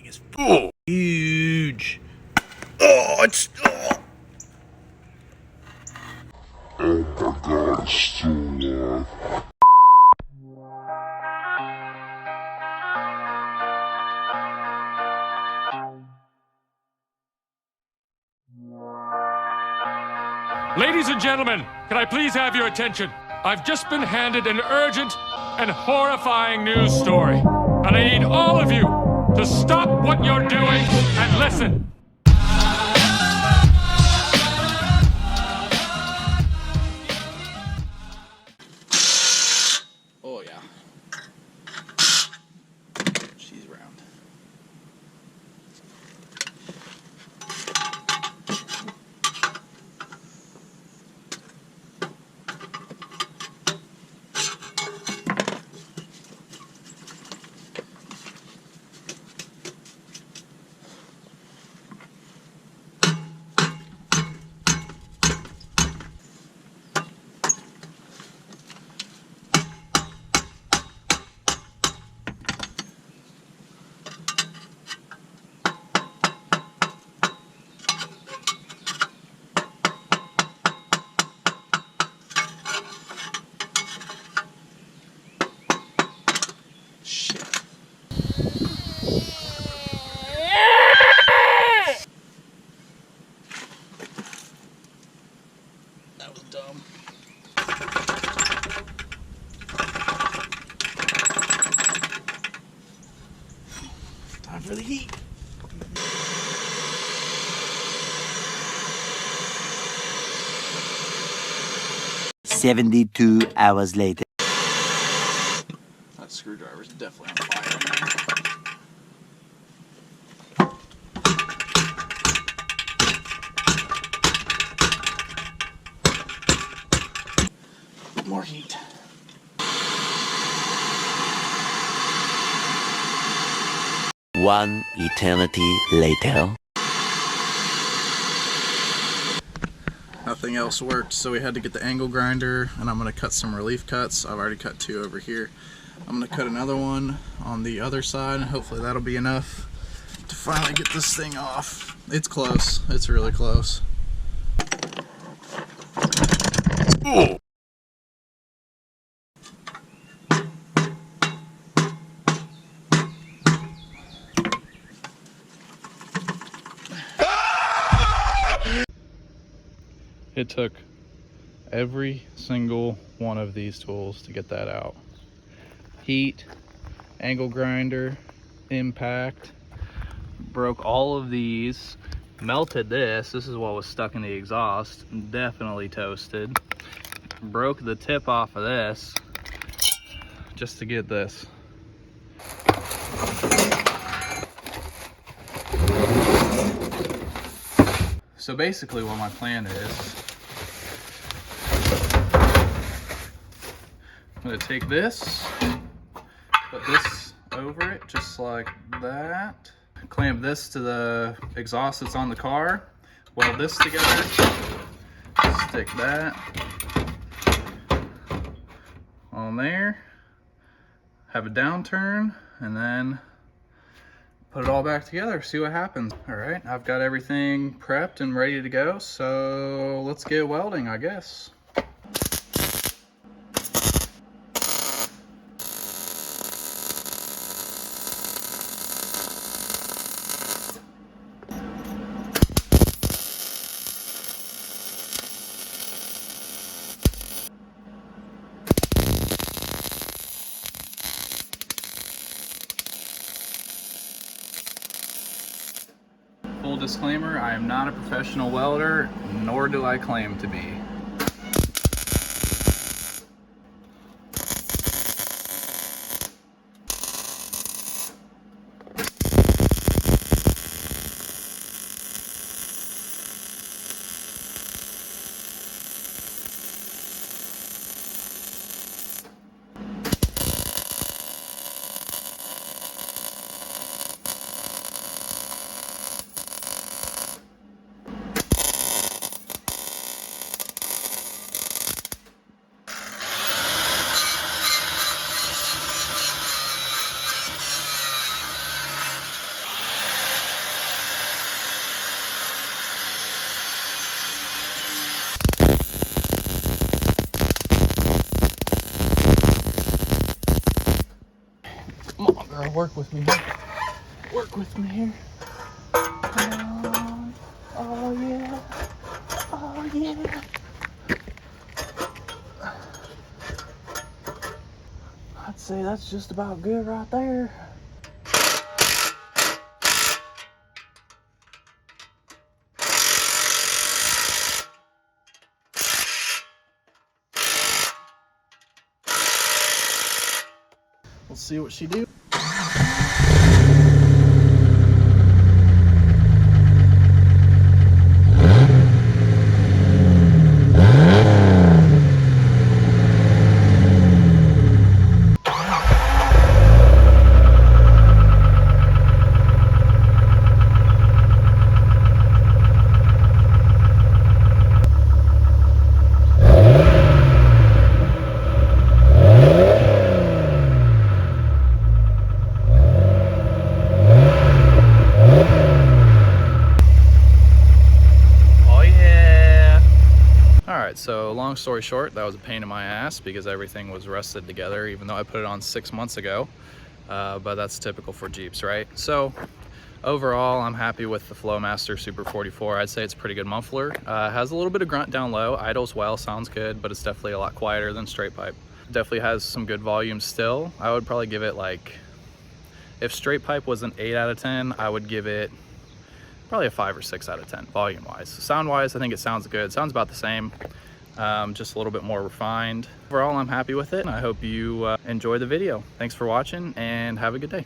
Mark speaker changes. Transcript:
Speaker 1: thing is huge. Oh, it's...
Speaker 2: Oh my god, it's still alive.
Speaker 3: Ladies and gentlemen, can I please have your attention? I've just been handed an urgent and horrifying news story. And I need all of you to stop what you're doing and listen.
Speaker 1: Oh yeah. She's round. That was dumb. Time for the heat.
Speaker 4: $72 later.
Speaker 1: That screwdriver's definitely on fire in there. More heat.
Speaker 4: One eternity later.
Speaker 1: Nothing else worked, so we had to get the angle grinder, and I'm going to cut some relief cuts. I've already cut 2 over here. I'm going to cut another one on the other side, and hopefully that'll be enough to finally get this thing off. It's close. It's really close. Ooh. It took every single one of these tools to get that out. Heat, angle grinder, impact, broke all of these, melted this. This is what was stuck in the exhaust, definitely toasted. Broke the tip off of this just to get this. So basically what my plan is, I'm going to take this, put this over it just like that, clamp this to the exhaust that's on the car, weld this together, stick that on there, have a downturn, and then put it all back together, see what happens. All right, I've got everything prepped and ready to go, so let's get welding, I guess. Full disclaimer, I am not a professional welder, nor do I claim to be. Work with me here. Work with me here. Come on. Oh yeah. Oh yeah. I'd say that's just about good right there. We'll see what she do. Alright, so long story short, that was a pain in my ass because everything was rusted together, even though I put it on 6 months ago. But that's typical for Jeeps, right? So overall, I'm happy with the Flowmaster Super 44. I'd say it's a pretty good muffler. Has a little bit of grunt down low, idles well, sounds good, but it's definitely a lot quieter than straight pipe. Definitely has some good volume still. I would probably give it like, if straight pipe was an 8 out of 10, I would give it probably a 5 or 6 out of 10 volume wise. Sound wise, I think it sounds good. It sounds about the same, just a little bit more refined. Overall, I'm happy with it. I hope you enjoy the video. Thanks for watching and have a good day.